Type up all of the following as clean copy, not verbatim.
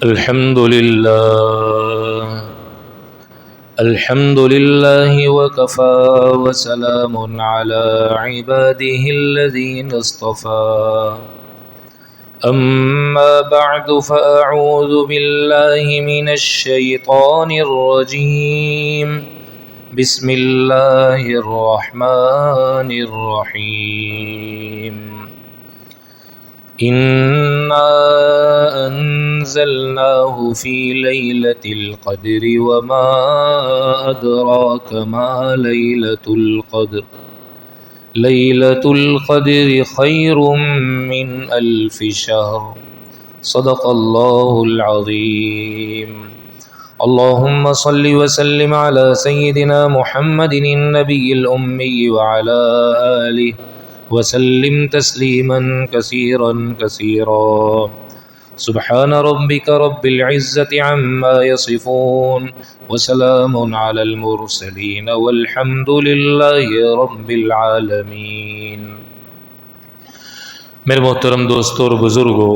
الحمد لله وكفى وسلام على عباده الذين اصطفى أما بعد فأعوذ بالله من الشيطان الرجيم بسم الله الرحمن الرحيم إنا أنزلناه في ليلة القدر وما أدراك ما ليلة القدر ليلة القدر خير من ألف شهر صدق الله العظيم اللهم صل وسلم على سيدنا محمد النبي الأمي وعلى آله وسلم تسليما كثيرا كثيرا سبحان ربك رب العزة عما يصفون وسلام على المرسلين والحمد لله رب العالمين۔ میرے محترم دوستوں اور بزرگوں،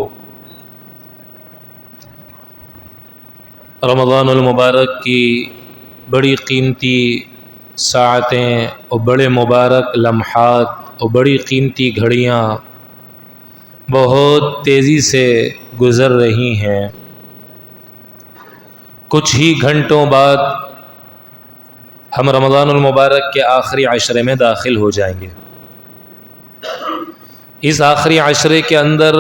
رمضان المبارک کی بڑی قیمتی ساعتیں اور بڑے مبارک لمحات اور بڑی قیمتی گھڑیاں بہت تیزی سے گزر رہی ہیں۔ کچھ ہی گھنٹوں بعد ہم رمضان المبارک کے آخری عشرے میں داخل ہو جائیں گے۔ اس آخری عشرے کے اندر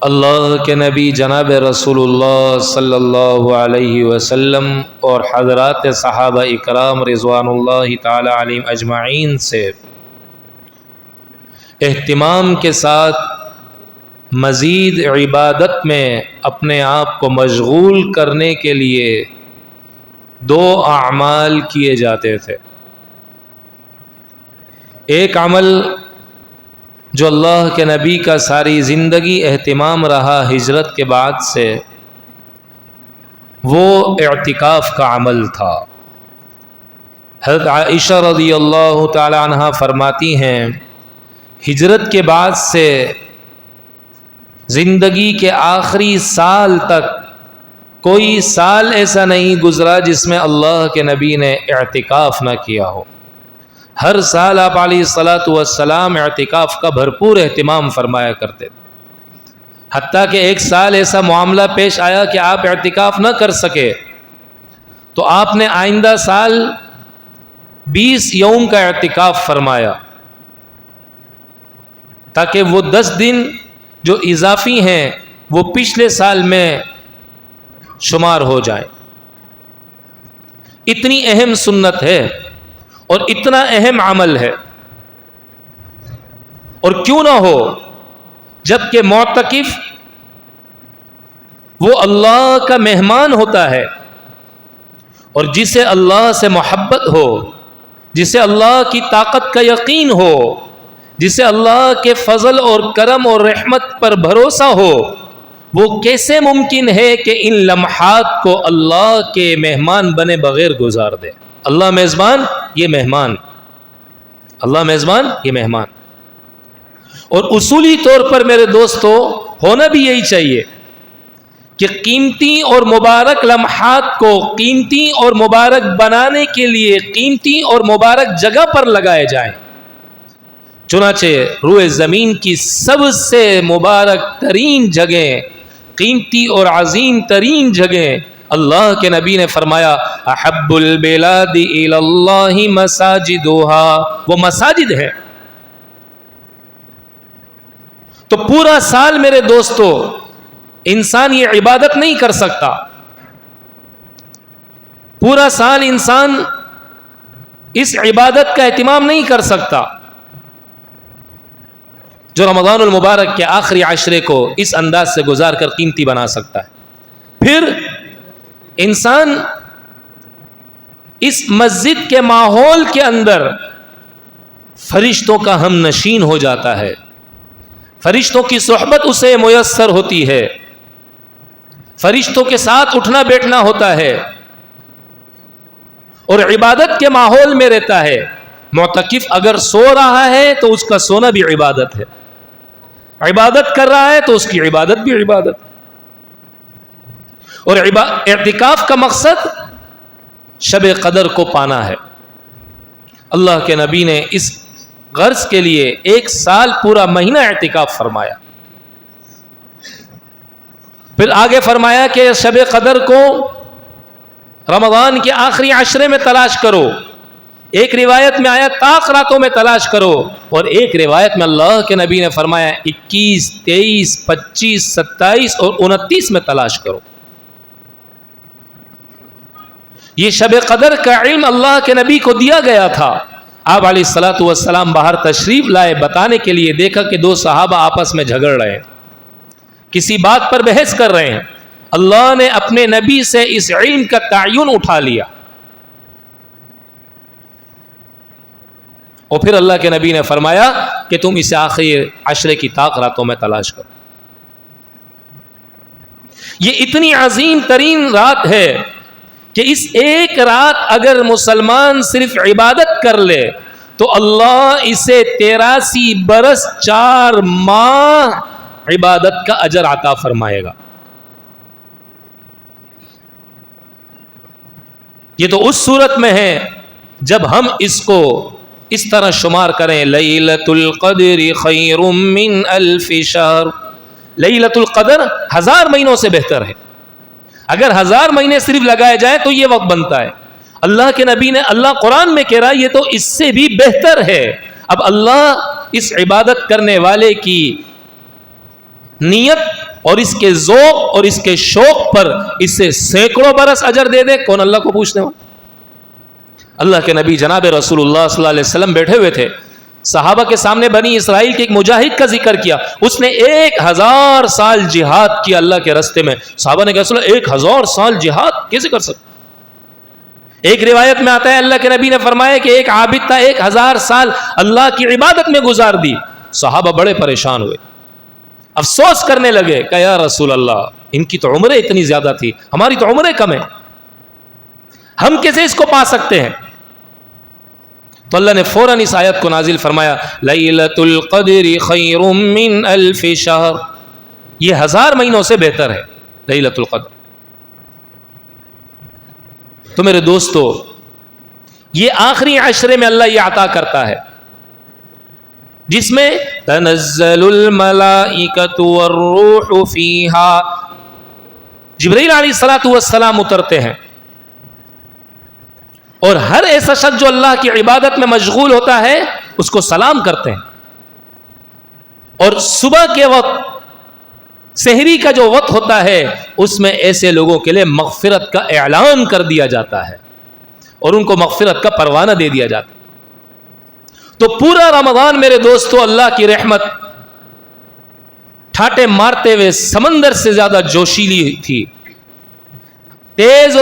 اللہ کے نبی جناب رسول اللہ صلی اللہ علیہ وسلم اور حضرات صحابہ اکرام رضوان اللہ تعالی علیہم اجمعین سے اہتمام کے ساتھ مزید عبادت میں اپنے آپ کو مشغول کرنے کے لیے دو اعمال کیے جاتے تھے۔ ایک عمل جو اللہ کے نبی کا ساری زندگی اہتمام رہا ہجرت کے بعد سے، وہ اعتکاف کا عمل تھا۔ حضرت عائشہ رضی اللہ تعالی عنہا فرماتی ہیں، ہجرت کے بعد سے زندگی کے آخری سال تک کوئی سال ایسا نہیں گزرا جس میں اللہ کے نبی نے اعتکاف نہ کیا ہو۔ ہر سال آپ علیہ الصلاۃ والسلام اعتکاف کا بھرپور اہتمام فرمایا کرتے تھے، حتیٰ کہ ایک سال ایسا معاملہ پیش آیا کہ آپ اعتکاف نہ کر سکے تو آپ نے آئندہ سال 20 یوم کا اعتکاف فرمایا تاکہ وہ 10 دن جو اضافی ہیں وہ پچھلے سال میں شمار ہو جائیں۔ اتنی اہم سنت ہے اور اتنا اہم عمل ہے، اور کیوں نہ ہو جب کہ معتکف وہ اللہ کا مہمان ہوتا ہے، اور جسے اللہ سے محبت ہو، جسے اللہ کی طاقت کا یقین ہو، جسے اللہ کے فضل اور کرم اور رحمت پر بھروسہ ہو، وہ کیسے ممکن ہے کہ ان لمحات کو اللہ کے مہمان بنے بغیر گزار دے؟ اللہ میزبان، یہ مہمان، اللہ میزبان، یہ مہمان۔ اور اصولی طور پر میرے دوستو ہونا بھی یہی چاہیے کہ قیمتی اور مبارک لمحات کو قیمتی اور مبارک بنانے کے لیے قیمتی اور مبارک جگہ پر لگائے جائیں۔ چنانچہ روئے زمین کی سب سے مبارک ترین جگہیں، قیمتی اور عظیم ترین جگہیں، اللہ کے نبی نے فرمایا احب البلاد الی اللہ مساجدها، وہ مساجد ہے۔ تو پورا سال میرے دوستو انسان یہ عبادت نہیں کر سکتا، پورا سال انسان اس عبادت کا اہتمام نہیں کر سکتا جو رمضان المبارک کے آخری عشرے کو اس انداز سے گزار کر قیمتی بنا سکتا ہے۔ پھر انسان اس مسجد کے ماحول کے اندر فرشتوں کا ہم نشین ہو جاتا ہے، فرشتوں کی صحبت اسے میسر ہوتی ہے، فرشتوں کے ساتھ اٹھنا بیٹھنا ہوتا ہے اور عبادت کے ماحول میں رہتا ہے۔ معتکف اگر سو رہا ہے تو اس کا سونا بھی عبادت ہے، عبادت کر رہا ہے تو اس کی عبادت بھی عبادت۔ اور اعتکاف کا مقصد شب قدر کو پانا ہے. اللہ کے نبی نے اس غرض کے لیے 1 سال پورا مہینہ اعتکاف فرمایا. پھر آگے فرمایا کہ شب قدر کو رمضان کے آخری عشرے میں تلاش کرو. ایک روایت میں آیا طاق راتوں میں تلاش کرو, اور ایک روایت میں اللہ کے نبی نے فرمایا 21, 23, 25, 27 اور 29 میں تلاش کرو. یہ شب قدر کا علم اللہ کے نبی کو دیا گیا تھا. آپ علیہ الصلوۃ والسلام باہر تشریف لائے بتانے کے لیے. دیکھا کہ 2 صحابہ آپس میں جھگڑ رہے ہیں, کسی بات پر بحث کر رہے ہیں. اللہ نے اپنے نبی سے اس علم کا تعین اٹھا لیا, اور پھر اللہ کے نبی نے فرمایا کہ تم اسے آخری عشرے کی طاق راتوں میں تلاش کرو. یہ اتنی عظیم ترین رات ہے کہ اس ایک رات اگر مسلمان صرف عبادت کر لے تو اللہ اسے 83 برس 4 ماہ عبادت کا اجر عطا فرمائے گا. یہ تو اس صورت میں ہے جب ہم اس کو اس طرح شمار کریں, لیلۃ القدر خیر من الف شہر. لیلۃ القدر 1000 مہینوں سے بہتر ہے. اگر 1000 مہینے صرف لگائے جائیں تو یہ وقت بنتا ہے. اللہ کے نبی نے, اللہ قرآن میں کہہ رہا ہے یہ تو اس سے بھی بہتر ہے. اب اللہ اس عبادت کرنے والے کی نیت اور اس کے ذوق اور اس کے شوق پر اس سے سینکڑوں برس اجر دے دے. کون اللہ کو پوچھنے والا؟ اللہ کے نبی جناب رسول اللہ صلی اللہ علیہ وسلم بیٹھے ہوئے تھے, صحابہ کے سامنے بنی اسرائیل کے ایک مجاہد کا ذکر کیا. اس نے 1000 سال جہاد کیا اللہ کے راستے میں. صحابہ نے کہا رسول اللہ 1000 سال جہاد کیسے کر سکتے؟ ایک روایت میں آتا ہے اللہ کے نبی نے فرمایا کہ ایک عابد تھا 1000 سال اللہ کی عبادت میں گزار دی. صحابہ بڑے پریشان ہوئے, افسوس کرنے لگے کہ یا رسول اللہ ان کی تو عمریں اتنی زیادہ تھی, ہماری تو عمریں کم ہیں, ہم کیسے اس کو پا سکتے ہیں؟ تو اللہ نے فوراً اس آیت کو نازل فرمایا لیلۃ القدر خیر من الف شہر. یہ 1000 مہینوں سے بہتر ہے لیلۃ القدر. تو میرے دوستو, یہ آخری عشرے میں اللہ یہ عطا کرتا ہے جس میں تنزل الملائکۃ والروح فیہا, جبرائیل علیہ الصلوۃ والسلام اترتے ہیں, اور ہر ایسا شخص جو اللہ کی عبادت میں مشغول ہوتا ہے اس کو سلام کرتے ہیں. اور صبح کے وقت سحری کا جو وقت ہوتا ہے اس میں ایسے لوگوں کے لیے مغفرت کا اعلان کر دیا جاتا ہے اور ان کو مغفرت کا پروانہ دے دیا جاتا ہے. تو پورا رمضان میرے دوستو اللہ کی رحمت ٹھاٹے مارتے ہوئے سمندر سے زیادہ جوشیلی تھی, تیز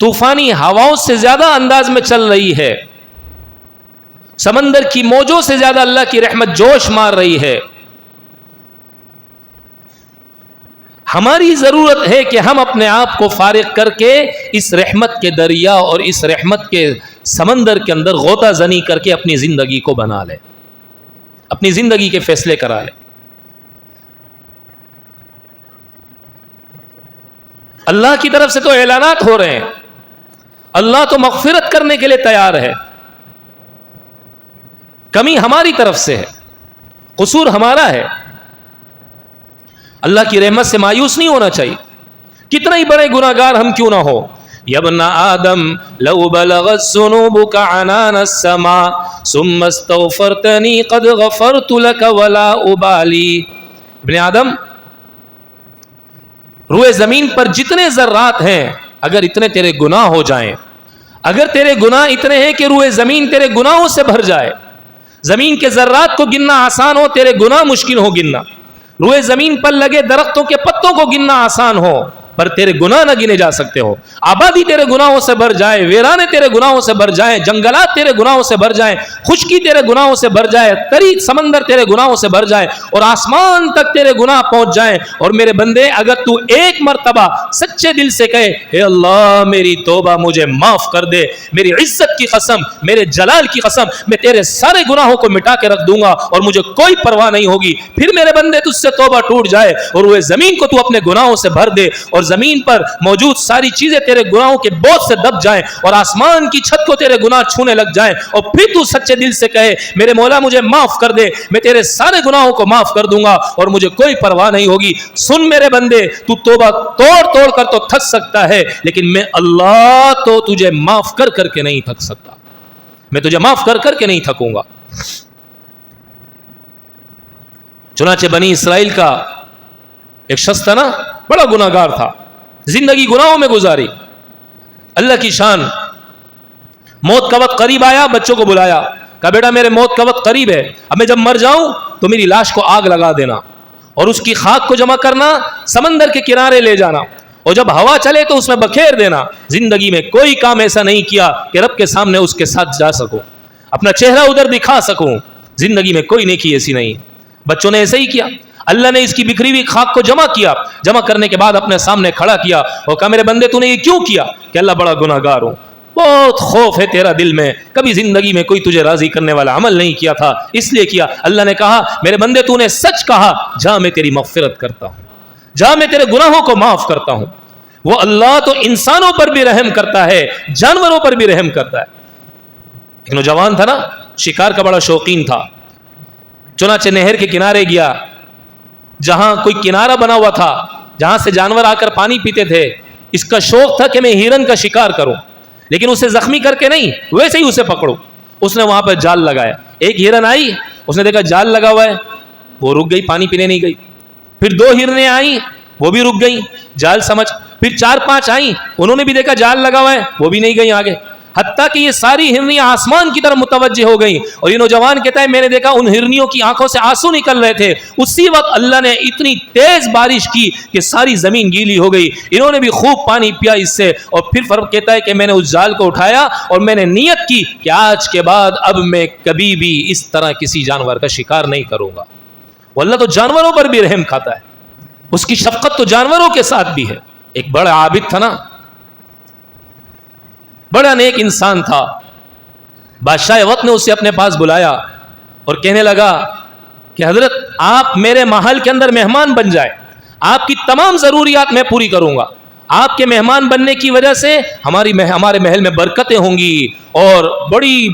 طوفانی ہواؤں سے زیادہ انداز میں چل رہی ہے, سمندر کی موجوں سے زیادہ اللہ کی رحمت جوش مار رہی ہے. ہماری ضرورت ہے کہ ہم اپنے آپ کو فارغ کر کے اس رحمت کے دریا اور اس رحمت کے سمندر کے اندر غوطہ زنی کر کے اپنی زندگی کو بنا لیں, اپنی زندگی کے فیصلے کرا لیں. اللہ کی طرف سے تو اعلانات ہو رہے ہیں, اللہ تو مغفرت کرنے کے لیے تیار ہے. کمی ہماری طرف سے ہے, قصور ہمارا ہے. اللہ کی رحمت سے مایوس نہیں ہونا چاہیے, کتنا ہی بڑے گناہگار ہم کیوں نہ ہو. یا ابن آدم لو بلغت ذنوبك عنان السماء ثم استغفرتنی قد غفرت لك ولا ابالی. ابن آدم, روئے زمین پر جتنے ذرات ہیں اگر اتنے تیرے گناہ ہو جائیں, اگر تیرے گناہ اتنے ہیں کہ روئے زمین تیرے گناہوں سے بھر جائے, زمین کے ذرات کو گننا آسان ہو, تیرے گناہ مشکل ہو گننا, روئے زمین پر لگے درختوں کے پتوں کو گننا آسان ہو پر تیرے گناہ نہ گنے جا سکتے ہو, آبادی تیرے گناہوں سے بھر جائے, ویرانے تیرے گناہوں سے بھر جائیں, جنگلات تیرے گناہوں سے بھر جائیں, خشکی تیرے گناہوں سے بھر جائے, تری سمندر تیرے گناہوں سے بھر جائے اور آسمان تک تیرے گناہ پہنچ جائیں, اور میرے بندے اگر تو ایک مرتبہ سچے دل سے کہے اے اللہ میری توبہ مجھے معاف کر دے, میری عزت کی قسم, میرے جلال کی قسم, میں تیرے سارے گناہوں کو مٹا کے رکھ دوں گا اور مجھے کوئی پرواہ نہیں ہوگی, پھر میرے بندے تجھ سے توبہ ٹوٹ جائے اور وہ زمین کو تو اپنے گناہوں سے بھر دے اور زمین پر موجود ساری چیزیں تیرے گناہوں کے بوجھ سے دب جائیں اور آسمان کی چھت کو تیرے گناہ چھونے لگ جائیں, اور پھر تو سچے دل سے کہے میرے مولا مجھے معاف کر دے, میں تیرے سارے گناہوں کو معاف کر دوں گا اور مجھے کوئی پرواہ نہیں ہوگی. سن میرے بندے, تو توبہ توڑ توڑ کر تو تھک سکتا ہے, لیکن میں اللہ تو تجھے معاف کر کر کے نہیں تھک سکتا, میں تجھے معاف کر کر کے نہیں تھکوں گا. چنانچہ بنی اسرائیل کا ایک شخص تھا نا, بڑا گناہگار تھا, زندگی گناہوں میں گزاری. اللہ کی شان, موت کا وقت قریب آیا, بچوں کو بلایا, کہا بیٹا میرے موت کا وقت قریب ہے, اب میں جب مر جاؤں تو میری لاش کو آگ لگا دینا اور اس کی خاک کو جمع کرنا, سمندر کے کنارے لے جانا, اور جب ہوا چلے تو اس میں بکھیر دینا. زندگی میں کوئی کام ایسا نہیں کیا کہ رب کے سامنے اس کے ساتھ جا سکوں, اپنا چہرہ ادھر دکھا سکوں, زندگی میں کوئی نیکی ایسی نہیں. بچوں نے ایسے ہی کیا. اللہ نے اس کی بکھری ہوئی خاک کو جمع کیا, جمع کرنے کے بعد اپنے سامنے کھڑا کیا اور کہا میرے بندے تو نے یہ کیوں کیا؟ کہ اللہ بڑا گناہگار ہوں, بہت خوف ہے تیرا دل میں, کبھی زندگی میں کوئی تجھے راضی کرنے والا عمل نہیں کیا تھا, اس لیے کیا. اللہ نے کہا میرے بندے تو نے سچ کہا, جا میں تیری مغفرت کرتا ہوں, جا میں تیرے گناہوں کو معاف کرتا ہوں. وہ اللہ تو انسانوں پر بھی رحم کرتا ہے, جانوروں پر بھی رحم کرتا ہے. ایک نوجوان تھا نا, شکار کا بڑا شوقین تھا. چنانچہ نہر کے کنارے گیا, جہاں کوئی کنارہ بنا ہوا تھا جہاں سے جانور آ کر پانی پیتے تھے. اس کا شوق تھا کہ میں ہرن کا شکار کروں, لیکن اسے زخمی کر کے نہیں, ویسے ہی اسے پکڑوں. اس نے وہاں پر جال لگایا, ایک ہرن آئی, اس نے دیکھا جال لگا ہوا ہے, وہ رک گئی, پانی پینے نہیں گئی. پھر 2 ہرنیں آئیں, وہ بھی رک گئیں جال سمجھ. پھر 4-5 آئیں, انہوں نے بھی دیکھا جال لگا ہوا ہے, وہ بھی نہیں گئیں آگے. حتیٰ کہ یہ ساری ہرنیاں آسمان کی طرف متوجہ ہو گئیں, اور یہ نوجوان کہتا ہے میں نے دیکھا ان ہرنیوں کی آنکھوں سے آنسو نکل رہے تھے. اسی وقت اللہ نے اتنی تیز بارش کی کہ ساری زمین گیلی ہو گئی. انہوں نے بھی خوب پانی پیا اس سے, اور پھر فرق کہتا ہے کہ میں نے اس جال کو اٹھایا اور میں نے نیت کی کہ آج کے بعد اب میں کبھی بھی اس طرح کسی جانور کا شکار نہیں کروں گا. اللہ تو جانوروں پر بھی رحم کھاتا ہے, اس کی شفقت تو جانوروں کے ساتھ بھی ہے. ایک بڑا عابد تھا نا, بڑا نیک انسان تھا. بادشاہ وقت نے اسے اپنے پاس بلایا اور کہنے لگا کہ حضرت آپ میرے محل کے اندر مہمان بن جائے, آپ کی تمام ضروریات میں پوری کروں گا. آپ کے مہمان بننے کی وجہ سے ہمارے محل میں برکتیں ہوں گی اور بڑی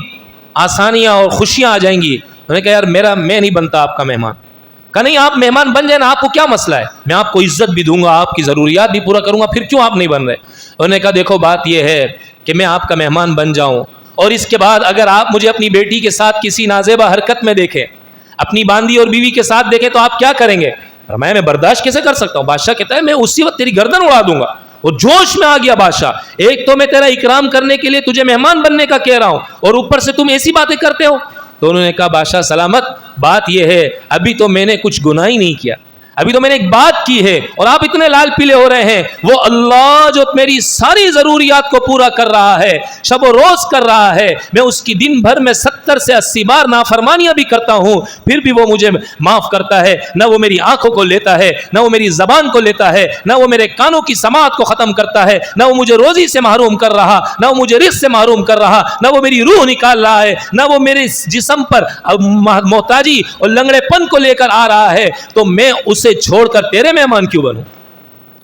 آسانیاں اور خوشیاں آ جائیں گی. میں نے کہا یار میں نہیں بنتا آپ کا مہمان. کہا نہیں آپ مہمان بن جائیں نا, آپ کو کیا مسئلہ ہے, میں آپ کو عزت بھی دوں گا, آپ کی ضروریات بھی پورا کروں گا, پھر کیوں آپ نہیں بن رہے؟ انہوں نے کہا دیکھو بات یہ ہے کہ میں آپ کا مہمان بن جاؤں اور اس کے بعد اگر آپ مجھے اپنی بیٹی کے ساتھ کسی نازیبہ حرکت میں دیکھیں, اپنی باندی اور بیوی کے ساتھ دیکھیں, تو آپ کیا کریں گے؟ فرمایا میں برداشت کیسے کر سکتا ہوں. بادشاہ کہتا ہے میں اسی وقت تیری گردن اڑا دوں گا. اور جوش میں آ گیا بادشاہ, ایک تو میں تیرا اکرام کرنے کے لیے تجھے مہمان بننے کا کہہ رہا ہوں اور اوپر سے تم ایسی باتیں کرتے ہو. تو انہوں نے کہا بادشاہ سلامت, بات یہ ہے ابھی تو میں نے کچھ گناہ ہی نہیں کیا, ابھی تو میں نے ایک بات کی ہے اور آپ اتنے لال پیلے ہو رہے ہیں. وہ اللہ جو میری ساری ضروریات کو پورا کر رہا ہے, شب و روز کر رہا ہے, میں اس کی دن بھر میں 70 سے 80 بار نافرمانیاں بھی کرتا ہوں, پھر بھی وہ مجھے معاف کرتا ہے. نہ وہ میری آنکھوں کو لیتا ہے, نہ وہ میری زبان کو لیتا ہے, نہ وہ میرے کانوں کی سماعت کو ختم کرتا ہے, نہ وہ مجھے روزی سے محروم کر رہا, نہ وہ مجھے رزق سے محروم کر رہا, نہ وہ میری روح نکال رہا ہے, نہ وہ میرے جسم پر محتاجی اور لنگڑے پن کو لے کر آ رہا ہے. تو میں اسے چھوڑ کر تیرے مہمان کیوں بنوں,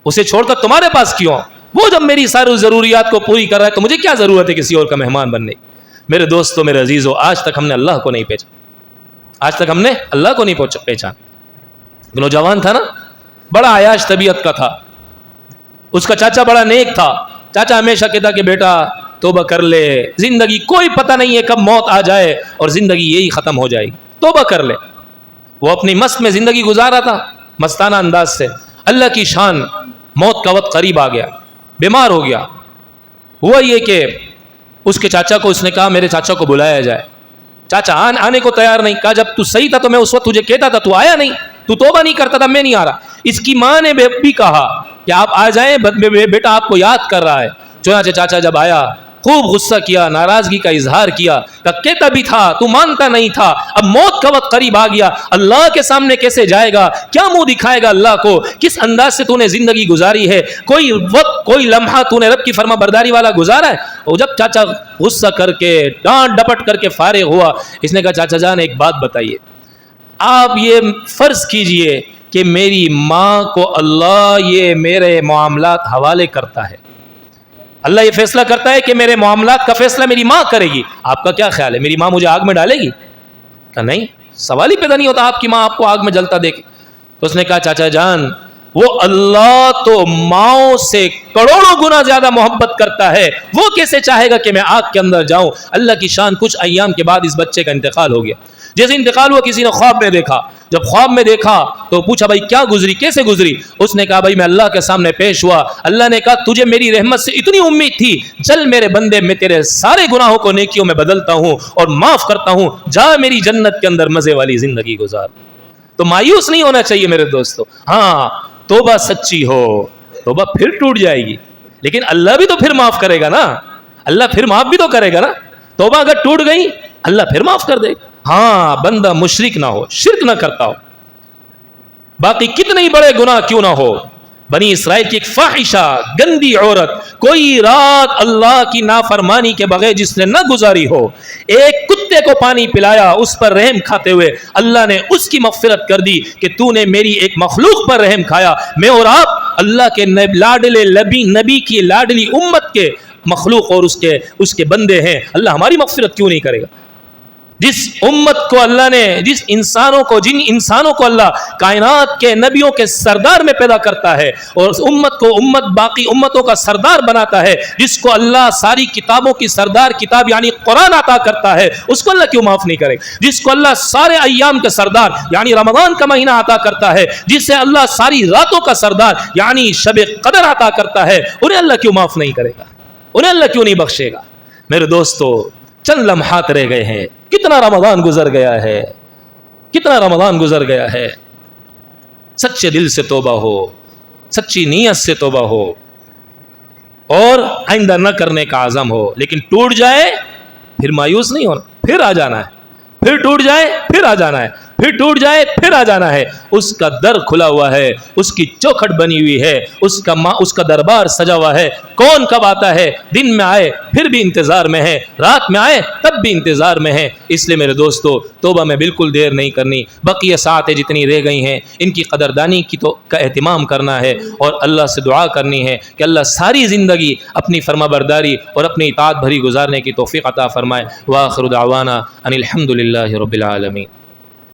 اسے چھوڑ کر تمہارے پاس کیوں آؤں؟ وہ جب میری ساری ضروریات کو پوری کر رہا ہے تو مجھے کیا ضرورت ہے کسی اور کا مہمان بننے کی؟ میرے دوستو, میرے عزیزو, آج تک ہم نے اللہ کو نہیں پہچانا, آج تک ہم نے اللہ کو نہیں پہچانا. نوجوان تھا نا, بڑا عیاش طبیعت کا تھا. اس کا چاچا بڑا نیک تھا. چاچا ہمیشہ کہتا کہ بیٹا توبہ کر لے, زندگی کوئی پتہ نہیں ہے کب موت آ جائے اور زندگی یہی ختم ہو جائے گی, توبہ کر لے. وہ اپنی مست میں زندگی گزار رہا تھا, مستانہ انداز سے. اللہ کی شان, موت کا وقت قریب آ گیا, بیمار ہو گیا. ہوا یہ کہ اس کے چاچا کو اس نے کہا میرے چاچا کو بلایا جائے. چاچا آنے کو تیار نہیں. کہا جب تو صحیح تھا تو میں اس وقت تجھے کہتا تھا, تو آیا نہیں, تو توبہ نہیں کرتا تھا, میں نہیں آ رہا. اس کی ماں نے بھی کہا کہ آپ آ جائیں, بیٹا آپ کو یاد کر رہا ہے. چنانچہ چاچا جب آیا خوب غصہ کیا, ناراضگی کا اظہار کیا, کہتا بھی تھا تو مانتا نہیں تھا, اب موت کا وقت قریب آ گیا, اللہ کے سامنے کیسے جائے گا, کیا منہ دکھائے گا اللہ کو, کس انداز سے تو نے زندگی گزاری ہے, کوئی وقت کوئی لمحہ تو نے رب کی فرما برداری والا گزارا ہے؟ اور جب چاچا غصہ کر کے ڈانٹ ڈپٹ کر کے فارغ ہوا, اس نے کہا چاچا جان ایک بات بتائیے, آپ یہ فرض کیجئے کہ میری ماں کو اللہ یہ میرے معاملات حوالے کرتا ہے، اللہ یہ فیصلہ کرتا ہے کہ میرے معاملات کا فیصلہ میری ماں کرے گی، آپ کا کیا خیال ہے میری ماں مجھے آگ میں ڈالے گی؟ کہ نہیں، سوال ہی پیدا نہیں ہوتا آپ کی ماں آپ کو آگ میں جلتا دیکھے۔ تو اس نے کہا چاچا جان وہ اللہ تو ماؤں سے کروڑوں گنا زیادہ محبت کرتا ہے، وہ کیسے چاہے گا کہ میں آگ کے اندر جاؤں؟ اللہ کی شان، کچھ ایام کے بعد اس بچے کا انتقال ہو گیا۔ جیسے انتقال ہوا کسی نے خواب میں دیکھا، جب خواب میں دیکھا تو پوچھا بھائی کیا گزری، کیسے گزری؟ اس نے کہا بھائی میں اللہ کے سامنے پیش ہوا، اللہ نے کہا تجھے میری رحمت سے اتنی امید تھی، چل میرے بندے میں تیرے سارے گناہوں کو نیکیوں میں بدلتا ہوں اور معاف کرتا ہوں، جا میری جنت کے اندر مزے والی زندگی گزار۔ تو مایوس نہیں ہونا چاہیے میرے دوستو، ہاں توبہ سچی ہو، توبہ پھر ٹوٹ جائے گی لیکن اللہ بھی تو پھر معاف کرے گا نا، اللہ پھر معاف بھی تو کرے گا نا۔ توبہ اگر ٹوٹ گئی اللہ پھر معاف کر دے گا، ہاں بندہ مشرک نہ ہو، شرک نہ کرتا ہو، باقی کتنے ہی بڑے گناہ کیوں نہ ہو۔ بنی اسرائیل کی ایک فاحشہ گندی عورت کوئی رات اللہ کی نافرمانی کے بغیر جس نے نہ گزاری ہو، ایک کتے کو پانی پلایا اس پر رحم کھاتے ہوئے اللہ نے اس کی مغفرت کر دی کہ تو نے میری ایک مخلوق پر رحم کھایا، میں اور آپ اللہ کے لاڈلے نبی کی لاڈلی امت کے مخلوق اور اس کے بندے ہیں، اللہ ہماری مغفرت کیوں نہیں کرے گا؟ جس امت کو اللہ نے جن انسانوں کو اللہ کائنات کے نبیوں کے سردار میں پیدا کرتا ہے اور اس امت کو باقی امتوں کا سردار بناتا ہے، جس کو اللہ ساری کتابوں کی سردار کتاب یعنی قرآن عطا کرتا ہے، اس کو اللہ کیوں معاف نہیں کرے؟ جس کو اللہ سارے ایام کے سردار یعنی رمضان کا مہینہ عطا کرتا ہے، جسے اللہ ساری راتوں کا سردار یعنی شب قدر عطا کرتا ہے، انہیں اللہ کیوں معاف نہیں کرے گا؟ انہیں اللہ کیوں نہیں بخشے گا؟ میرے دوستو چند لمحات رہ گئے ہیں، کتنا رمضان گزر گیا ہے، کتنا رمضان گزر گیا ہے۔ سچے دل سے توبہ ہو، سچی نیت سے توبہ ہو اور آئندہ نہ کرنے کا عزم ہو، لیکن ٹوٹ جائے پھر مایوس نہیں ہونا، پھر آ جانا ہے، پھر ٹوٹ جائے پھر آ جانا ہے، پھر ٹوٹ جائے پھر آ جانا ہے۔ اس کا در کھلا ہوا ہے، اس کی چوکھٹ بنی ہوئی ہے، اس کا دربار سجا ہوا ہے، کون کب آتا ہے، دن میں آئے پھر بھی انتظار میں ہے، رات میں آئے تب بھی انتظار میں ہے۔ اس لیے میرے دوستو توبہ میں بالکل دیر نہیں کرنی، بقیہ ساعتیں جتنی رہ گئی ہیں ان کی قدردانی کا اہتمام کرنا ہے اور اللہ سے دعا کرنی ہے کہ اللہ ساری زندگی اپنی فرما برداری اور اپنی اطاعت بھری گزارنے کی توفیق عطا فرمائے۔ وآخر دعوانا ان الحمد للہ رب العالمین۔